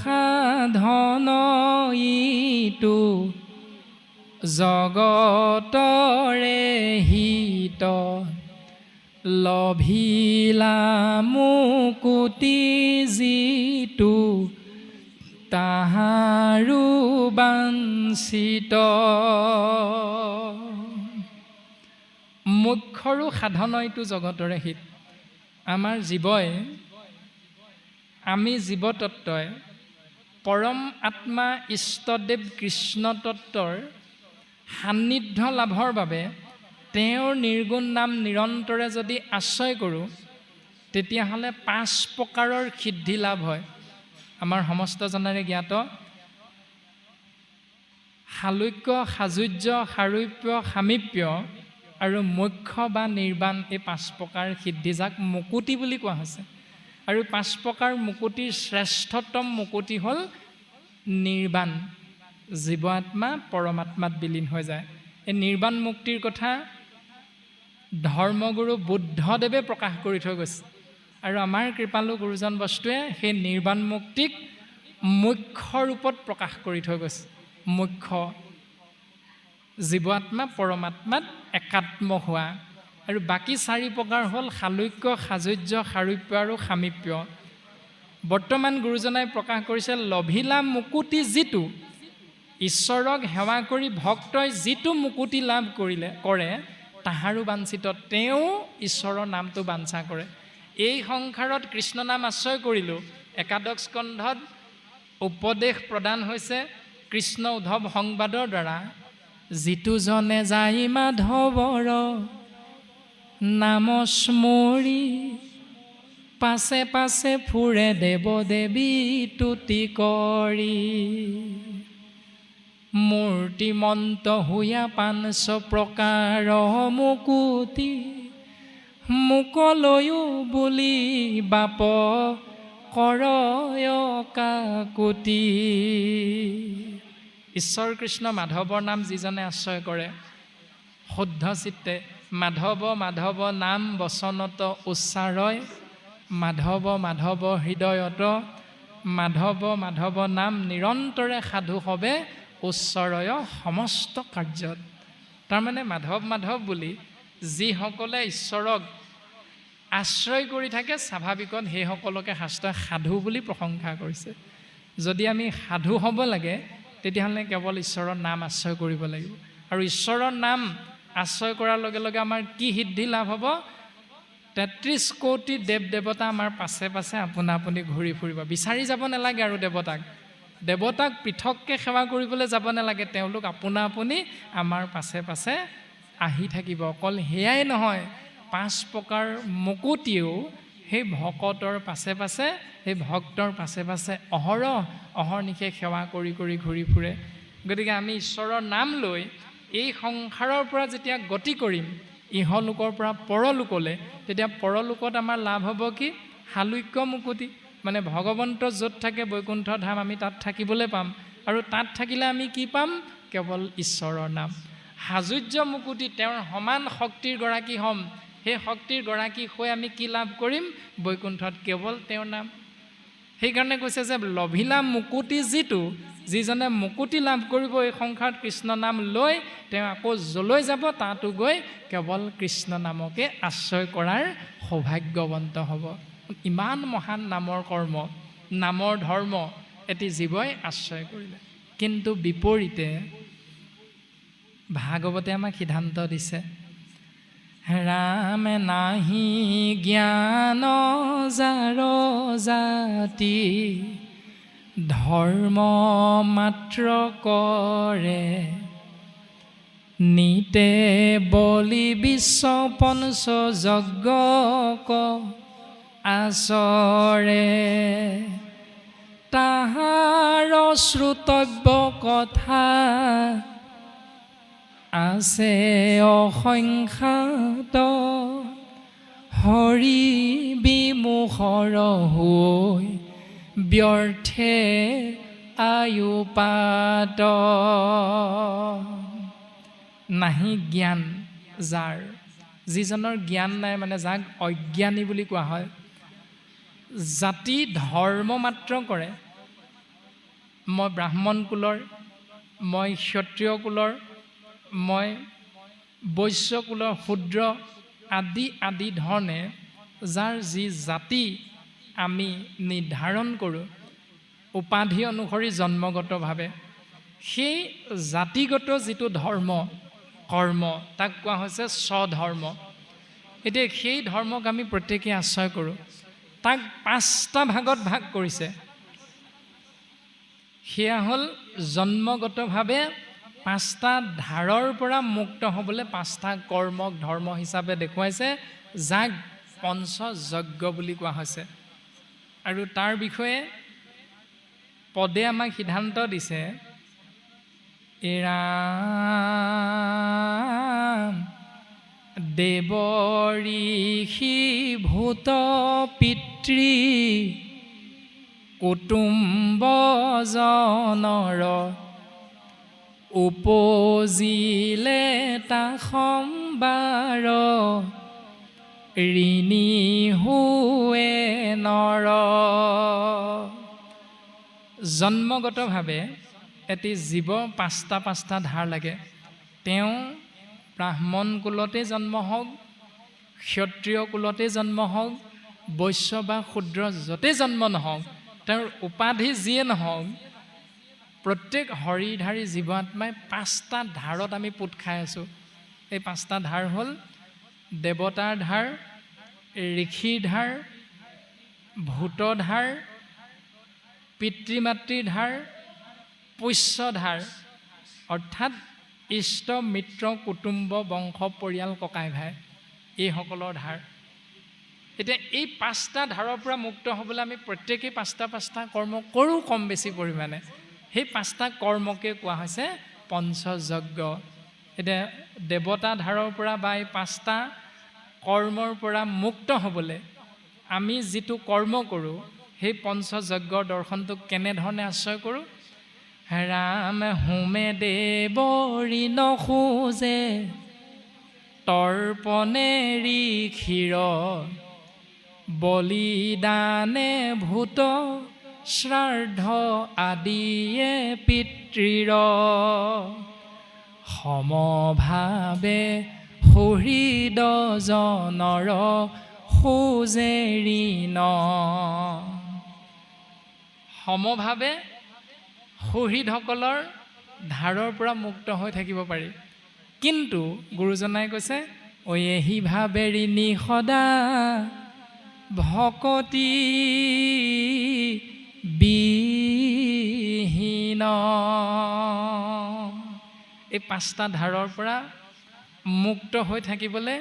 সাধন ইটো জগতৰে হিত, লভিলা মুকুতি যিটো তাহাৰো বাঞ্ছিত। মুখ্যৰু সাধন ইটো জগতৰে হিত। আমাৰ জীৱই, আমি জীৱতত্ত্বই পৰম আত্মা ইষ্টদেৱ কৃষ্ণ তত্ত্বৰ সান্নিধ্য লাভৰ বাবে তেওঁৰ নিৰ্গুণ নাম নিৰন্তৰে যদি আশ্ৰয় কৰোঁ, তেতিয়াহ'লে 5 প্ৰকাৰৰ সিদ্ধি লাভ হয়। আমাৰ সমস্ত জনৰে জ্ঞাত শালুক্য, সাযুজ্য, সাৰূপ্য, সামীপ্য আৰু মোক্ষ বা নিৰ্বাণ, এই 5 প্ৰকাৰ সিদ্ধি, যাক মুকুতি বুলি কোৱা হৈছে। আৰু 5 প্ৰকাৰ মুকুতিৰ শ্ৰেষ্ঠতম মুকুতি হ'ল নিৰ্বাণ। জীৱ আত্মা পৰমাত্মাত বিলীন হৈ যায়। এই নিৰ্বাণ মুক্তিৰ কথা ধৰ্মগুৰু বুদ্ধদেৱে প্ৰকাশ কৰি থৈ গৈছে। আৰু আমাৰ কৃপালু গুৰুজন বস্তুৱে সেই নিৰ্বাণ মুক্তিক মুখ্য ৰূপত প্ৰকাশ কৰি থৈ গৈছে। মুখ্য জীৱ আত্মা পৰমাত্মাত একাত্ম হোৱা। আৰু বাকী 4 প্ৰকাৰ হ'ল শালুক্য, সাযুজ্য, সাৰূপ্য আৰু সামীপ্য। বৰ্তমান গুৰুজনাই প্ৰকাশ কৰিছে লভিলা মুকুতি যিটো, ঈশ্বৰক সেৱা কৰি ভক্তই যিটো মুকুতি লাভ কৰে তাহাৰো বাঞ্ছিত। তেওঁ ঈশ্বৰৰ নামটো বাঞ্ছা কৰে। এই সংসাৰত কৃষ্ণ নাম আশ্ৰয় কৰিলোঁ। একাদশ স্কন্ধত উপদেশ প্ৰদান হৈছে কৃষ্ণ উদ্ধৱ সংবাদৰ দ্বাৰা। যিটো জনে যাই মাধৱৰ নাম স্মৰি, পাছে পাছে ফুৰে দেৱ দেৱী তুতি কৰি, মূৰ্তিমন্ত হুয়া 5 প্ৰকাৰ মুকুতি, মুকলৈও বুলি বাপ কৰয় কাকুতি। ঈশ্বৰ কৃষ্ণ মাধৱৰ নাম যিজনে আশ্ৰয় কৰে শুদ্ধ চিত্তে, মাধৱ মাধৱ নাম বচনত উচ্চাৰয়, মাধৱ মাধৱ হৃদয়ত, মাধৱ মাধৱ নাম নিৰন্তৰে সাধু হবে উচ্চৰয় সমস্ত কাৰ্যত। তাৰমানে মাধৱ মাধৱ বুলি যিসকলে ঈশ্বৰক আশ্ৰয় কৰি থাকে, স্বাভাৱিকত সেইসকলকে শাস্ত্ৰই সাধু বুলি প্ৰশংসা কৰিছে। যদি আমি সাধু হ'ব লাগে তেতিয়াহ'লে কেৱল ঈশ্বৰৰ নাম আশ্ৰয় কৰিব লাগিব। আৰু ঈশ্বৰৰ নাম আশ্ৰয় কৰাৰ লগে লগে আমাৰ কি সিদ্ধি লাভ হ'ব? 33 কোটি দেৱ দেৱতা আমাৰ পাছে পাছে আপোনা আপুনি ঘূৰি ফুৰিব। বিচাৰি যাব নালাগে আৰু দেৱতাক পৃথককৈ সেৱা কৰিবলৈ যাব নালাগে। তেওঁলোক আপোনা আপুনি আমাৰ পাছে পাছে আহি থাকিব। অকল সেয়াই নহয়, 5 প্ৰকাৰ মুকুতিও সেই ভকতৰ পাছে পাছে, সেই ভক্তৰ পাছে পাছে অহৰ্নিশে সেৱা কৰি কৰি ঘূৰি ফুৰে। গতিকে আমি ঈশ্বৰৰ নাম লৈ এই সংসাৰৰ পৰা যেতিয়া গতি কৰিম ইহলোকৰ পৰা পৰলোকলৈ, তেতিয়া পৰলোকত আমাৰ লাভ হ'ব কি? শালুক্য মুকুতি, মানে ভগৱন্ত য'ত থাকে বৈকুণ্ঠ ধাম, আমি তাত থাকিবলৈ পাম। আৰু তাত থাকিলে আমি কি পাম? কেৱল ঈশ্বৰৰ নাম। সাযুজ্য মুকুতি, তেওঁৰ সমান শক্তিৰ গৰাকী হ'ম। সেই শক্তিৰ গৰাকী হৈ আমি কি লাভ কৰিম? বৈকুণ্ঠত কেৱল তেওঁৰ নাম। সেইকাৰণে কৈছে যে লভিলা মুকুতি যিটো, যিজনে মুকুতি লাভ কৰিব এই সংসাৰত কৃষ্ণ নাম লৈ, তেওঁ আকৌ যলৈ যাব তাতো গৈ কেৱল কৃষ্ণ নামকে আশ্ৰয় কৰাৰ সৌভাগ্যৱন্ত হ'ব। ইমান মহান নামৰ কৰ্ম, নামৰ ধৰ্ম এটি জীৱই আশ্ৰয় কৰিলে। কিন্তু বিপৰীতে ভাগৱতে আমাক সিদ্ধান্ত দিছে, ৰামে নাহি জ্ঞান যাৰ জাতি, ধৰ্ম মাত্ৰ কৰে, নিতে বলি বিশ্ব পঞ্চ যজ্ঞক আচৰে, তাহাৰ শ্ৰুতব্য কথা আছে অসংখ্যাত হৰি বিমুখৰ হৈ ব্যৰ্থে আয়ুপাত নাহি জ্ঞান যাৰ, যিজনৰ জ্ঞান নাই, মানে যাক অজ্ঞানী বুলি কোৱা হয়। জাতি ধৰ্ম মাত্ৰ কৰে, মই ব্ৰাহ্মণ কুলৰ, মই ক্ষত্ৰিয় কুলৰ, মই বৈশ্য কুলৰ, শূদ্ৰ আদি আদি ধৰণে যাৰ যি জাতি আমি নিৰ্ধাৰণ কৰোঁ উপাধি অনুসৰি জন্মগতভাৱে, সেই জাতিগত যিটো ধৰ্ম কৰ্ম তাক কোৱা হৈছে স্বধৰ্ম। এতিয়া সেই ধৰ্মক আমি প্ৰত্যেকেই আশ্ৰয় কৰোঁ। তাক 5টা ভাগত ভাগ কৰিছে। সেয়া হ'ল জন্মগতভাৱে 5টা ধাৰৰ পৰা মুক্ত হ'বলৈ 5টা কৰ্মক ধৰ্ম হিচাপে দেখুৱাইছে, যাক পঞ্চযজ্ঞ বুলি কোৱা হৈছে। আৰু তাৰ বিষয়ে পদে আমাক সিদ্ধান্ত দিছে, ৰাম দেৱ ঋষি ভূত পিতৃ কুটুম্ব জনৰ উপজিলে তা সম্বাৰ ঋণী হোৱে নৰ। জন্মগতভাৱে এটি জীৱ 5টা ধাৰ লাগে। তেওঁ ব্ৰাহ্মণ কুলতে জন্ম হওক, ক্ষত্ৰিয় কুলতে জন্ম হওক, বৈশ্য বা শূদ্ৰ য'তে জন্ম নহওক, তেওঁৰ উপাধি যিয়ে নহওক, প্ৰত্যেক হৰিধাৰী জীৱ আত্মাই 5টা ধাৰত আমি পোত খাই আছোঁ। এই 5টা ধাৰ হ'ল দেৱতাৰ ধাৰ, ঋষিৰ ধাৰ, ভূতৰ ধাৰ, পিতৃ মাতৃৰ ধাৰ, পুষ্য ধাৰ, অৰ্থাৎ ইষ্ট মিত্ৰ কুটুম্ব বংশ পৰিয়াল ককাই ভাই এইসকলৰ ধাৰ। এতিয়া এই 5টা ধাৰৰ পৰা মুক্ত হ'বলৈ আমি প্ৰত্যেকেই 5টা কৰ্ম কৰোঁ কম বেছি পৰিমাণে। সেই 5টা কৰ্মকে কোৱা হৈছে পঞ্চযজ্ঞ। এতিয়া দেৱতা ধাৰৰ পৰা বা এই 5টা কৰ্মৰ পৰা মুক্ত হ'বলৈ আমি যিটো কৰ্ম কৰোঁ, সেই পঞ্চযজ্ঞৰ দৰ্শনটোক কেনেধৰণে আশ্ৰয় কৰোঁ? ৰাম হোমে দেৱৰী নখোজে তৰ্পণে ঋষিৰ বলিদানে ভূত শ্ৰাদ্ধ আদিয়ে পিতৃৰ সমভাৱে সুহৃদ জনৰ খোজে ঋণ। সমভাৱে সুহৃদসকলৰ ধাৰৰ পৰা মুক্ত হৈ থাকিব পাৰি। কিন্তু গুৰুজনাই কৈছে, এহি ভাৱে ঋণী সদা ভকতি বিহীন। এই 5টা ধাৰৰ পৰা মুক্ত হৈ থাকিবলৈ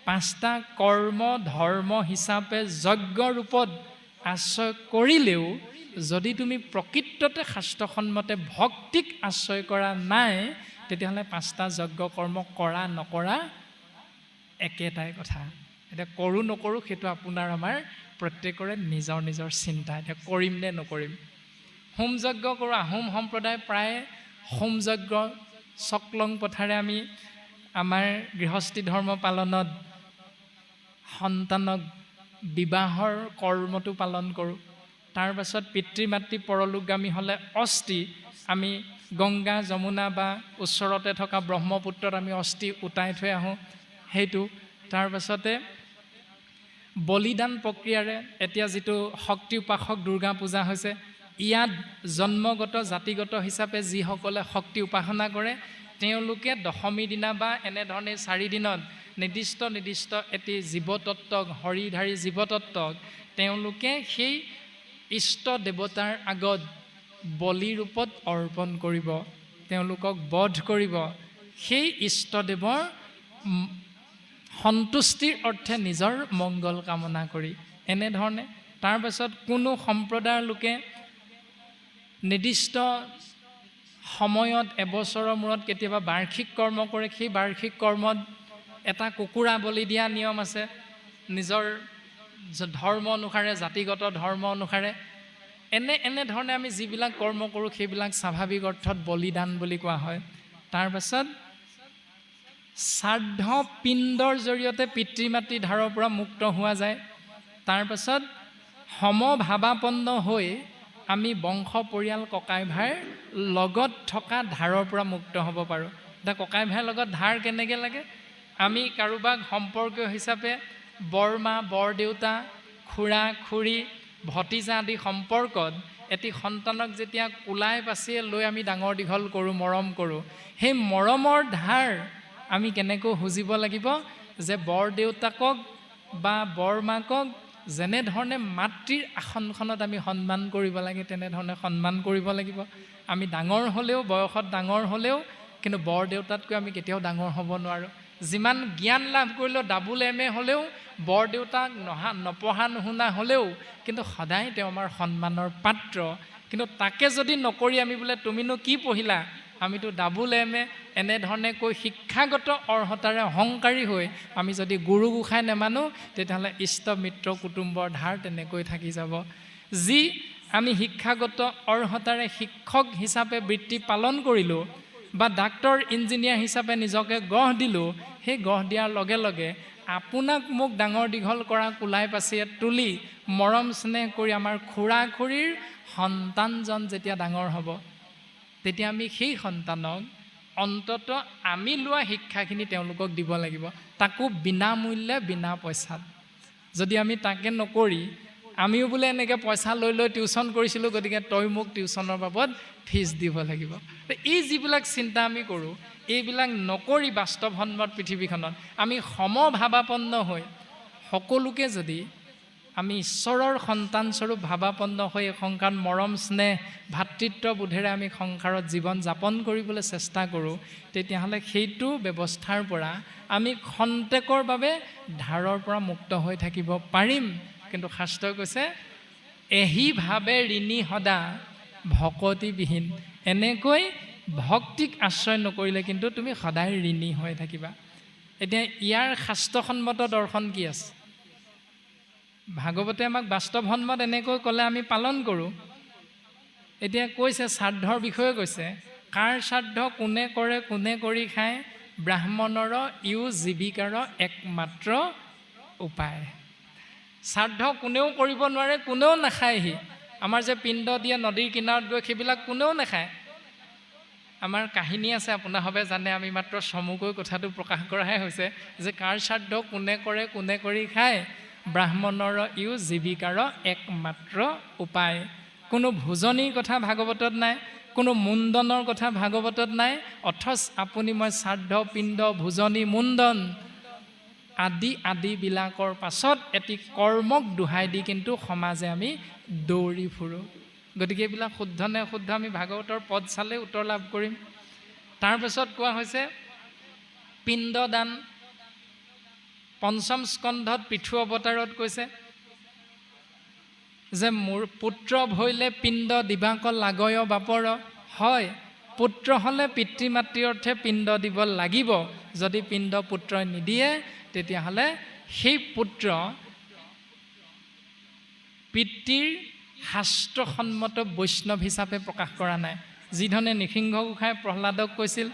5টা কৰ্ম ধৰ্ম হিচাপে যজ্ঞ ৰূপত আশ্ৰয় কৰিলেও যদি তুমি প্ৰকৃততে শাস্ত্ৰসন্মতে ভক্তিক আশ্ৰয় কৰা নাই, তেতিয়াহ'লে 5টা যজ্ঞ কৰ্ম কৰা নকৰা একেটাই কথা। এতিয়া কৰোঁ নকৰোঁ সেইটো আপোনাৰ আমাৰ প্ৰত্যেকৰে নিজৰ নিজৰ চিন্তা। এতিয়া কৰিম নে নকৰিম? হোম যজ্ঞ কৰোঁ। আহোম সম্প্ৰদায় প্ৰায় হোম যজ্ঞ চকলং পথাৰে আমি আমাৰ গৃহস্থী ধৰ্ম পালনত সন্তানক বিবাহৰ কৰ্মটো পালন কৰোঁ। তাৰ পাছত পিতৃ মাতৃ পৰলোকগামী হ'লে অস্থি আমি গংগা যমুনা বা ওচৰতে থকা ব্ৰহ্মপুত্ৰত আমি অস্থি উটাই থৈ আহোঁ। সেইটো তাৰ পাছতে বলিদান প্ৰক্ৰিয়াৰে এতিয়া যিটো শক্তি উপাসক দুৰ্গা পূজা হৈছে, ইয়াত জন্মগত জাতিগত হিচাপে যিসকলে শক্তি উপাসনা কৰে তেওঁলোকে দশমী দিনা বা এনেধৰণে 4 দিনত নিৰ্দিষ্ট এটি জীৱতত্ত্বক, হৰিধাৰী জীৱতত্ত্বক তেওঁলোকে সেই ইষ্ট দেৱতাৰ আগত বলি ৰূপত অৰ্পণ কৰিব, তেওঁলোকক বধ কৰিব। সেই ইষ্টদেৱৰ সন্তুষ্টিৰ অৰ্থে নিজৰ মংগল কামনা কৰি এনেধৰণে। তাৰ পাছত কোনো সম্প্ৰদায়ৰ লোকে নিৰ্দিষ্ট সময়ত এবছৰৰ মূৰত কেতিয়াবা বাৰ্ষিক কৰ্ম কৰে, সেই বাৰ্ষিক কৰ্মত এটা কুকুৰা বলি দিয়া নিয়ম আছে নিজৰ ধৰ্ম অনুসাৰে, জাতিগত ধৰ্ম অনুসাৰে। এনেধৰণে আমি যিবিলাক কৰ্ম কৰোঁ সেইবিলাক স্বাভাৱিক অৰ্থত বলিদান বুলি কোৱা হয়। তাৰপাছত শ্ৰাদ্ধ পিণ্ডৰ জৰিয়তে পিতৃ মাতৃ ধাৰৰ পৰা মুক্ত হোৱা যায়। তাৰপাছত সমভাৱাপন্ন হৈ আমি বংশ পৰিয়াল ককাই ভাইৰ লগত থকা ধাৰৰ পৰা মুক্ত হ'ব পাৰোঁ। এতিয়া ককাই ভাইৰ লগত ধাৰ কেনেকৈ লাগে? আমি কাৰোবাক সম্পৰ্কীয় হিচাপে বৰমা, বৰদেউতা, খুৰা, খুৰী, ভতিজা আদি সম্পৰ্কত এটি সন্তানক যেতিয়া কোলাই পাচিয়ে লৈ আমি ডাঙৰ দীঘল কৰোঁ, মৰম কৰোঁ, সেই মৰমৰ ধাৰ আমি কেনেকৈ খুজিব লাগিব? যে বৰদেউতাকক বা বৰমাকক যেনেধৰণে মাতৃৰ আসনখনত আমি সন্মান কৰিব লাগে তেনেধৰণে সন্মান কৰিব লাগিব। আমি ডাঙৰ হ'লেও, বয়সত ডাঙৰ হ'লেও কিন্তু বৰদেউতাতকৈ আমি কেতিয়াও ডাঙৰ হ'ব নোৱাৰোঁ। যিমান জ্ঞান লাভ কৰিলেও, ডাবুল MA হ'লেও, বৰদেউতাক নপঢ়া নুশুনা হ'লেও কিন্তু সদায় তেওঁ আমাৰ সন্মানৰ পাত্ৰ। কিন্তু তাকে যদি নকৰি আমি বোলে তুমিনো কি পঢ়িলা, আমিতো ডাবুল MA, এনেধৰণে কৈ শিক্ষাগত অৰ্হতাৰে অহংকাৰী হৈ আমি যদি গুৰু গোসাঁই নেমানো, তেতিয়াহ'লে ইষ্ট মিত্ৰ কুটুম্বৰ ধাৰ তেনেকৈ থাকি যাব। যি আমি শিক্ষাগত অৰ্হতাৰে শিক্ষক হিচাপে বৃত্তি পালন কৰিলোঁ বা ডাক্তৰ ইঞ্জিনিয়াৰ হিচাপে নিজকে গঢ় দিলোঁ, সেই গঢ় দিয়াৰ লগে লগে আপোনাক মোক ডাঙৰ দীঘল কৰা কোলাই পাচিয়ে তুলি মৰম স্নেহ কৰি আমাৰ খুৰা খুৰীৰ সন্তানজন যেতিয়া ডাঙৰ হ'ব, তেতিয়া আমি সেই সন্তানক অন্তত আমি লোৱা শিক্ষাখিনি তেওঁলোকক দিব লাগিব, তাকো বিনামূল্যে, বিনা পইচাত। যদি আমি তাকে নকৰি আমিও বোলে এনেকৈ পইচা লৈ লৈ টিউশ্যন কৰিছিলোঁ, গতিকে তই মোক টিউশ্যনৰ বাবদ ফিজ দিব লাগিব। এই যিবিলাক চিন্তা আমি কৰোঁ, এইবিলাক নকৰি বাস্তৱসন্মত পৃথিৱীখনত আমি সমভাৱাপন্ন হৈ সকলোকে যদি আমি ঈশ্বৰৰ সন্তানস্বৰূপ ভাৱাপন্ন হৈ সংসাৰত মৰম স্নেহ ভাতৃত্ববোধেৰে আমি সংসাৰত জীৱন যাপন কৰিবলৈ চেষ্টা কৰোঁ, তেতিয়াহ'লে সেইটো ব্যৱস্থাৰ পৰা আমি খন্তেকৰ বাবে ধাৰৰ পৰা মুক্ত হৈ থাকিব পাৰিম। কিন্তু শাস্ত্ৰই কৈছে এহি ভাৱে ঋণী সদা ভকতিবিহীন, এনেকৈ ভক্তিক আশ্ৰয় নকৰিলে কিন্তু তুমি সদায় ঋণী হৈ থাকিবা। এতিয়া ইয়াৰ শাস্ত্ৰসন্মত দৰ্শন কি আছে? ভাগৱতে আমাক বাস্তৱসন্মত এনেকৈ ক'লে আমি পালন কৰোঁ। এতিয়া কৈছে শ্ৰাদ্ধৰ বিষয়ে কৈছে, কাৰ শ্ৰাদ্ধ কোনে কৰে, কোনে কৰি খায়, ব্ৰাহ্মণৰ ইও জীৱিকাৰ একমাত্ৰ উপায়। শ্ৰাদ্ধ কোনেও কৰিব নোৱাৰে, কোনেও নাখায়হি। আমাৰ যে পিণ্ড দিয়ে নদীৰ কিনাৰত গৈ, সেইবিলাক কোনেও নাখায়। আমাৰ কাহিনী আছে, আপোনাৰভাৱে জানে, আমি মাত্ৰ চমুকৈ কথাটো প্ৰকাশ কৰাহে হৈছে যে কাৰ শ্ৰাদ্ধ কোনে কৰে, কোনে কৰি খায়, ব্ৰাহ্মণৰ ইও জীৱিকাৰ একমাত্ৰ উপায়। কোনো ভোজনীৰ কথা ভাগৱতত নাই, কোনো মুণ্ডনৰ কথা ভাগৱতত নাই, অথচ আপুনি মই শ্ৰাদ্ধ, পিণ্ড, ভোজনী, মুণ্ডন আদিবিলাকৰ পাছত এটি কৰ্মক দোহাই দি কিন্তু সমাজে আমি দৌৰি ফুৰোঁ। গতিকে এইবিলাক শুদ্ধ নে অশুদ্ধ আমি ভাগৱতৰ পদ চালে উত্তৰ লাভ কৰিম। তাৰপাছত কোৱা হৈছে পিণ্ডদান। পঞ্চম স্কন্ধত পৃথু অৱতাৰত কৈছে যে মোৰ পুত্ৰ ভৈলে পিণ্ড দিবাক লাগয় বাপৰ। হয়, পুত্ৰ হ'লে পিতৃ মাতৃ অৰ্থে পিণ্ড দিব লাগিব। যদি পিণ্ড পুত্ৰই নিদিয়ে, তেতিয়াহ'লে সেই পুত্ৰ পিতৃৰ শাস্ত্ৰসন্মত বৈষ্ণৱ হিচাপে প্ৰকাশ কৰা নাই। যিধৰণে নৃসিংহ গোসাঁই প্ৰহ্লাদক কৈছিল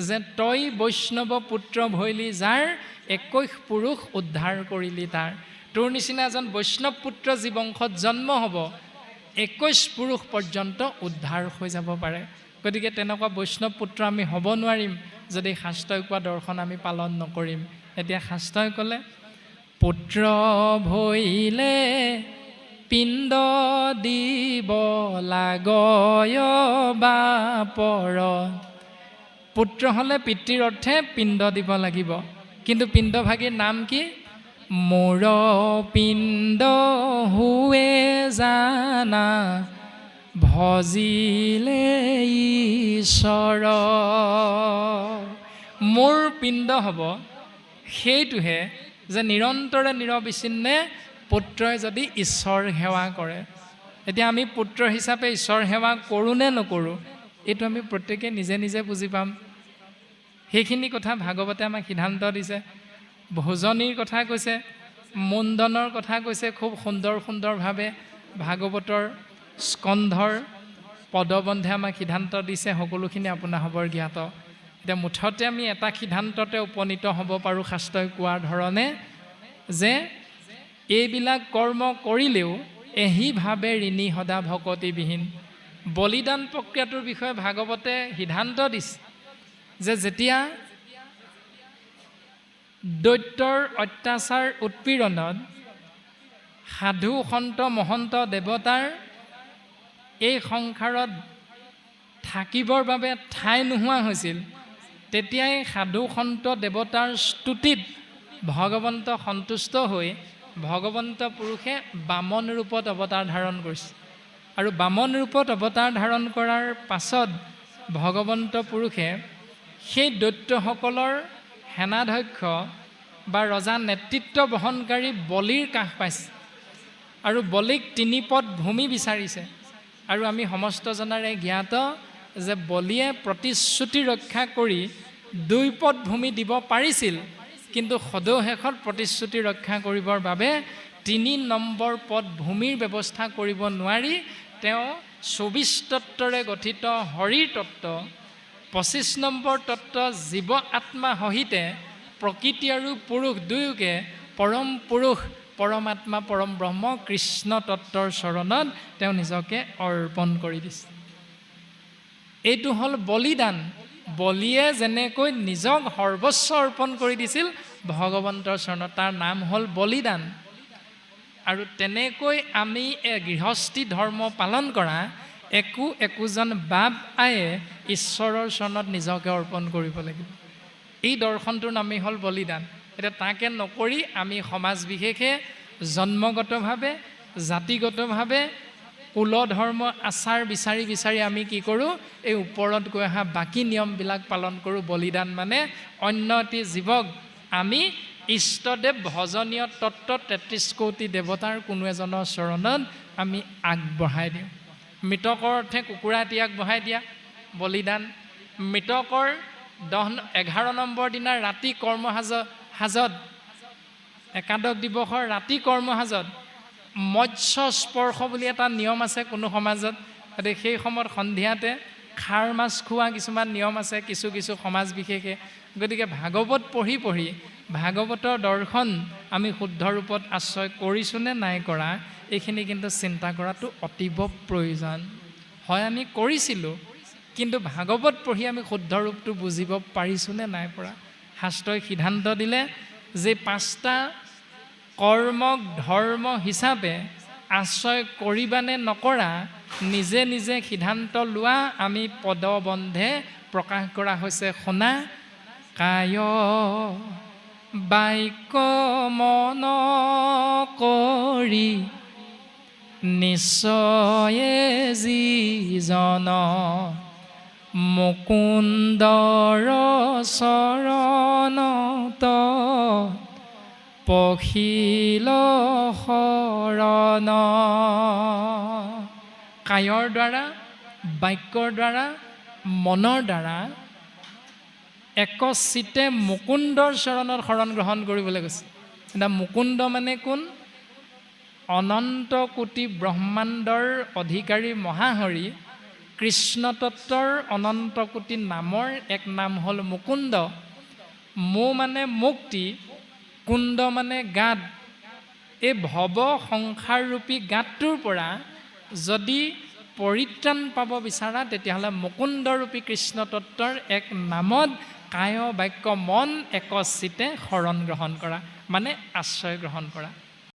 যে তই বৈষ্ণৱ পুত্ৰ ভৈলি যাৰ, 21 পুৰুষ উদ্ধাৰ কৰিলি তাৰ। তোৰ নিচিনা এজন বৈষ্ণৱ পুত্ৰ যি বংশত জন্ম হ'ব, 21 পুৰুষ পৰ্যন্ত উদ্ধাৰ হৈ যাব পাৰে। গতিকে তেনেকুৱা বৈষ্ণৱ পুত্ৰ আমি হ'ব নোৱাৰিম যদি শাস্ত্ৰই কোৱা দৰ্শন আমি পালন নকৰিম। এতিয়া শাস্ত্ৰই ক'লে পুত্ৰ ভৈলে পিণ্ড দিব লাগয় বাপৰ। পুত্ৰ হ'লে পিতৃৰ অৰ্থে পিণ্ড দিব লাগিব। কিন্তু পিণ্ডভাগীৰ নাম কি? মোৰ পিণ্ড হুৱে জানা ভজিলে ঈশ্বৰ। মোৰ পিণ্ড হ'ব সেইটোহে যে নিৰন্তৰে নিৰবিচ্ছিন্নে পুত্ৰই যদি ঈশ্বৰ সেৱা কৰে। এতিয়া আমি পুত্ৰ হিচাপে ঈশ্বৰ সেৱা কৰোঁ নে নকৰোঁ? এইটো আমি প্ৰত্যেকে নিজে নিজে বুজি পাম। সেইখিনি কথা ভাগৱতে আমাক সিদ্ধান্ত দিছে। ভোজনীৰ কথা কৈছে, মুণ্ডনৰ কথা কৈছে, খুব সুন্দৰ সুন্দৰভাৱে ভাগৱতৰ স্কন্ধৰ পদবন্ধে আমাক সিদ্ধান্ত দিছে। সকলোখিনি আপোনাৰ হ'বৰ জ্ঞাত। এতিয়া মুঠতে আমি এটা সিদ্ধান্ততে উপনীত হ'ব পাৰোঁ শাস্ত্ৰই কোৱাৰ ধৰণে, যে এইবিলাক কৰ্ম কৰিলেও এহিভাৱে ঋণী সদা ভকতিবিহীন। বলিদান প্ৰক্ৰিয়াটোৰ বিষয়ে ভাগৱতে সিদ্ধান্ত দিছে যে যেতিয়া দৈত্যৰ অত্যাচাৰ উৎপীড়নত সাধু সন্ত মহন্ত দেৱতাৰ এই সংসাৰত থাকিবৰ বাবে ঠাই নোহোৱা হৈছিল, তেতিয়াই সাধু সন্ত দেৱতাৰ স্তুতিত ভগৱন্ত সন্তুষ্ট হৈ ভগৱন্ত পুৰুষে বামন ৰূপত অৱতাৰ ধাৰণ কৰিছে। আৰু বামন ৰূপত অৱতাৰ ধাৰণ কৰাৰ পাছত ভগৱন্ত পুৰুষে সেই দৈত্যসকলৰ সেনাধ্যক্ষ বা ৰজা নেতৃত্ব বহনকাৰী বলিৰ কাষ পাইছে আৰু বলিক 3 পদ ভূমি বিচাৰিছে। আৰু আমি সমস্ত জনাৰে জ্ঞাত যে বলিয়ে প্ৰতিশ্ৰুতি ৰক্ষা কৰি 2 পদ ভূমি দিব পাৰিছিল, কিন্তু সদশেষত প্ৰতিশ্ৰুতি ৰক্ষা কৰিবৰ বাবে 3 নম্বৰ পদ ভূমিৰ ব্যৱস্থা কৰিব নোৱাৰি তেওঁ 24 তত্ত্বৰে গঠিত হৰিৰ তত্ত্ব, 25 নম্বৰ তত্ত্ব জীৱ আত্মা সহিতে প্ৰকৃতি আৰু পুৰুষ দুয়োকে পৰম পুৰুষ পৰমাত্মা পৰম ব্ৰহ্ম কৃষ্ণ তত্ত্বৰ চৰণত তেওঁ নিজকে অৰ্পণ কৰি দিছে। এইটো হ'ল বলিদান। বলিয়ে যেনেকৈ নিজক সৰ্বস্ব অৰ্পণ কৰি দিছিল ভগৱন্তৰ চৰণত, তাৰ নাম হ'ল বলিদান। আৰু তেনেকৈ আমি গৃহস্থী ধৰ্ম পালন কৰা একোজন বাপ আয়ে ঈশ্বৰৰ চৰণত নিজকে অৰ্পণ কৰিব লাগিব। এই দৰ্শনটোৰ নামেই হ'ল বলিদান। এতিয়া তাকে নকৰি আমি সমাজ বিশেষে জন্মগতভাৱে জাতিগতভাৱে কুল ধৰ্ম আচাৰ বিচাৰি বিচাৰি আমি কি কৰোঁ, এই ওপৰত গৈ অহা বাকী নিয়মবিলাক পালন কৰোঁ। বলিদান মানে অন্য এটি জীৱক আমি ইষ্টদেৱ ভজনীয় তত্ত্ব 33 কোটি দেৱতাৰ কোনো এজনৰ চৰণত আমি আগবঢ়াই দিওঁ। মৃতকৰ অৰ্থে কুকুৰা এটি আগবঢ়াই দিয়া বলিদান। মৃতকৰ 11 নম্বৰ দিনা ৰাতি কৰ্মসাজত একাদশ দিৱসৰ ৰাতি কৰ্মসাজত মৎস্য স্পৰ্শ বুলি এটা নিয়ম আছে কোনো সমাজত। গতিকে সেই সময়ত সন্ধিয়াতে খাৰ মাছ খোৱা কিছুমান নিয়ম আছে কিছু কিছু সমাজ বিশেষে। গতিকে ভাগৱত পঢ়ি পঢ়ি ভাগৱতৰ দৰ্শন আমি শুদ্ধ ৰূপত আশ্ৰয় কৰিছোঁনে নাই কৰা, এইখিনি কিন্তু চিন্তা কৰাটো অতীৱ প্ৰয়োজন। হয় আমি কৰিছিলোঁ, কিন্তু ভাগৱত পঢ়ি আমি শুদ্ধ ৰূপটো বুজিব পাৰিছোঁনে নাই পৰা। শাস্ত্ৰই সিদ্ধান্ত দিলে যে 5টা কৰ্মক ধৰ্ম হিচাপে আশ্ৰয় কৰিবানে নকৰা নিজে নিজে সিদ্ধান্ত লোৱা আমি পদবন্ধে প্ৰকাশ কৰা হৈছে। শুনা, কায় বাক্য মন কৰি নিশ্চয়ে যিজন মুকুন্দৰ চৰণত পখিল শৰণ। কায়ৰ দ্বাৰা বাক্যৰ দ্বাৰা মনৰ দ্বাৰা একচিতে মুকুন্দৰ চৰণত শৰণ গ্ৰহণ কৰিবলৈ গৈছে। এতিয়া মুকুন্দ মানে কোন? অনন্ত কোটি ব্ৰহ্মাণ্ডৰ অধিকাৰী মহাহৰি কৃষ্ণ তত্ত্বৰ অনন্ত কোটি নামৰ এক নাম হ'ল মুকুন্দ। মো মানে মুক্তি, কুণ্ড মানে গাত। এই ভৱ সংসাৰৰূপী গাতটোৰ পৰা যদি পৰিত্ৰাণ পাব বিচাৰা তেতিয়াহ'লে মুকুন্দৰূপী কৃষ্ণ তত্ত্বৰ এক নামত কায় বাক্য মন একচিতে শৰণ গ্ৰহণ কৰা, মানে আশ্ৰয় গ্ৰহণ কৰা।